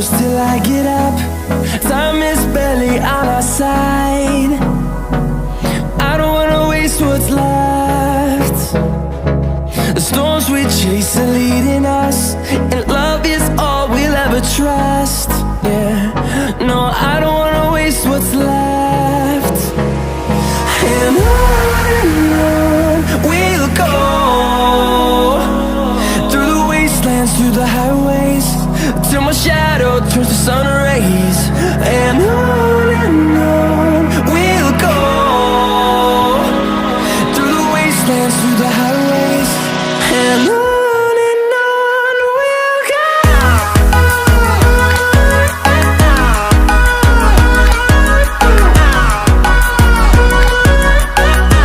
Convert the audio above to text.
close till I get up. Time is barely on our side. I don't wanna waste what's left. The storms we chase are leading us, and love is all we'll ever trust. Yeah, no, I don't wanna waste what's left.